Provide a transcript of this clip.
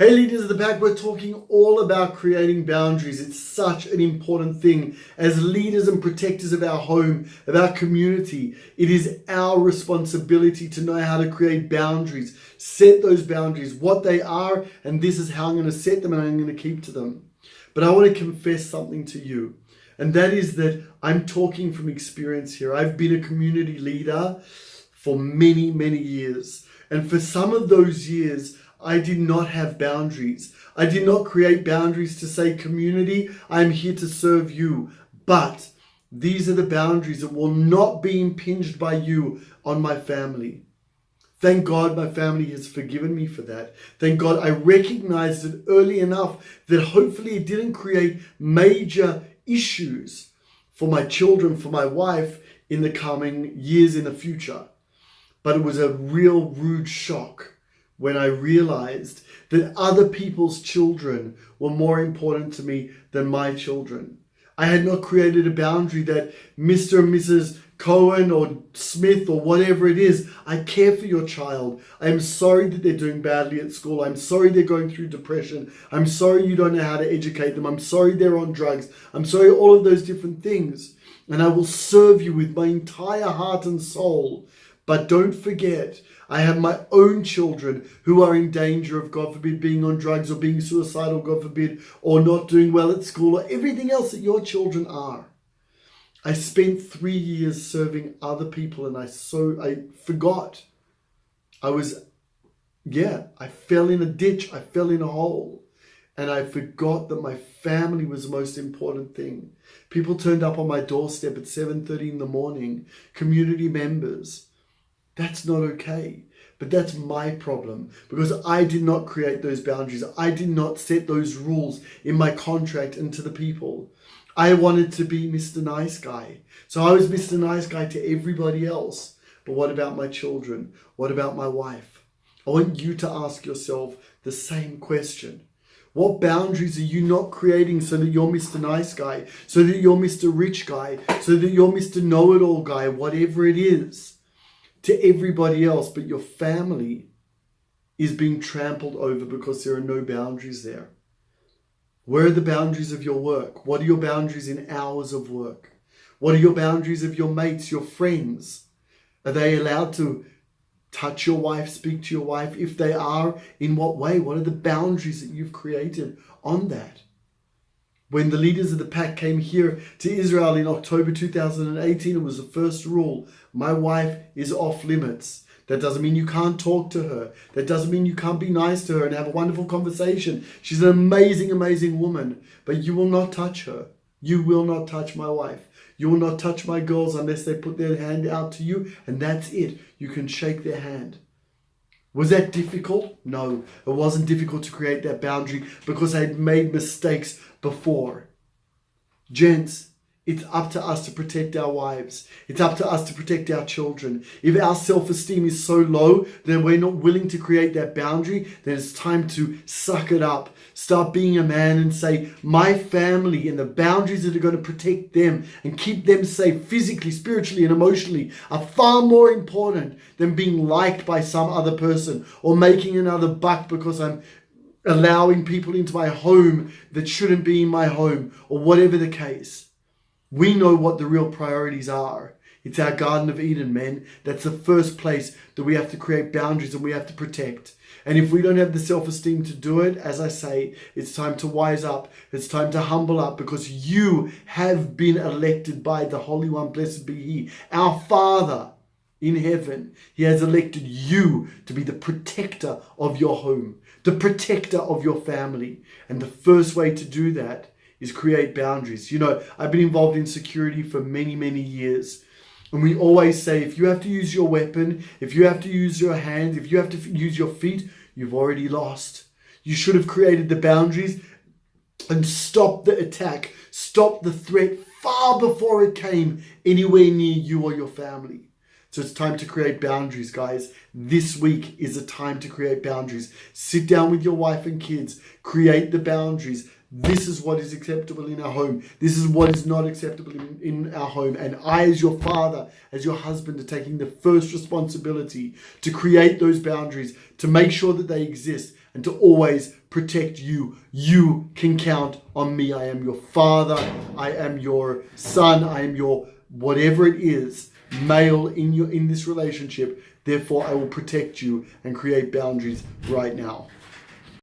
Hey leaders of the pack, we're talking all about creating boundaries. It's such an important thing. As leaders and protectors of our home, of our community, it is our responsibility to know how to create boundaries, set those boundaries, what they are, and this is how I'm going to set them and I'm going to keep to them. But I want to confess something to you, and that is that I'm talking from experience here. I've been a community leader for many, many years. And for some of those years, I did not have boundaries. I did not create boundaries to say, community, I'm here to serve you. But these are the boundaries that will not be impinged by you on my family. Thank God my family has forgiven me for that. Thank God I recognized it early enough that hopefully it didn't create major issues for my children, for my wife in the coming years in the future. But it was a real rude shock when I realized that other people's children were more important to me than my children. I had not created a boundary that Mr. and Mrs. Cohen or Smith or whatever it is, I care for your child. I am sorry that they're doing badly at school. I'm sorry they're going through depression. I'm sorry you don't know how to educate them. I'm sorry they're on drugs. I'm sorry all of those different things. And I will serve you with my entire heart and soul. But don't forget, I have my own children who are in danger of, God forbid, being on drugs or being suicidal, God forbid, or not doing well at school or everything else that your children are. I spent 3 years serving other people and I forgot. I fell in a ditch. I fell in a hole. And I forgot that my family was the most important thing. People turned up on my doorstep at 7:30 in the morning, community members. That's not okay. But that's my problem because I did not create those boundaries. I did not set those rules in my contract and to the people. I wanted to be Mr. Nice Guy. So I was Mr. Nice Guy to everybody else. But what about my children? What about my wife? I want you to ask yourself the same question. What boundaries are you not creating so that you're Mr. Nice Guy, so that you're Mr. Rich Guy, so that you're Mr. Know-it-all guy, whatever it is, to everybody else, but your family is being trampled over because there are no boundaries there? Where are the boundaries of your work? What are your boundaries in hours of work? What are your boundaries of your mates, your friends? Are they allowed to touch your wife, speak to your wife? If they are, in what way? What are the boundaries that you've created on that? When the leaders of the pack came here to Israel in October 2018, it was the first rule. My wife is off limits. That doesn't mean you can't talk to her. That doesn't mean you can't be nice to her and have a wonderful conversation. She's an amazing, amazing woman. But you will not touch her. You will not touch my wife. You will not touch my girls unless they put their hand out to you. And that's it. You can shake their hand. Was that difficult? No, it wasn't difficult to create that boundary because I had made mistakes before. Gents, it's up to us to protect our wives. It's up to us to protect our children. If our self-esteem is so low that we're not willing to create that boundary, then it's time to suck it up. Start being a man and say, my family and the boundaries that are going to protect them and keep them safe physically, spiritually, and emotionally are far more important than being liked by some other person or making another buck because I'm allowing people into my home that shouldn't be in my home, or whatever the case. We know what the real priorities are. It's our Garden of Eden, men. That's the first place that we have to create boundaries and we have to protect. And if we don't have the self-esteem to do it, as I say, it's time to wise up. It's time to humble up because you have been elected by the Holy One, blessed be He, our Father in heaven. He has elected you to be the protector of your home, the protector of your family. And the first way to do that is create boundaries. You know, I've been involved in security for many, many years. And we always say, if you have to use your weapon, if you have to use your hands, if you have to use your feet, you've already lost. You should have created the boundaries and stopped the attack, stopped the threat far before it came anywhere near you or your family. So it's time to create boundaries, guys. This week is a time to create boundaries. Sit down with your wife and kids. Create the boundaries. This is what is acceptable in our home. This is what is not acceptable in our home. And I, as your father, as your husband, are taking the first responsibility to create those boundaries, to make sure that they exist. and to always protect you. You can count on me. I am your father. I am your son. I am your whatever it is, male in this relationship. Therefore, I will protect you and create boundaries right now.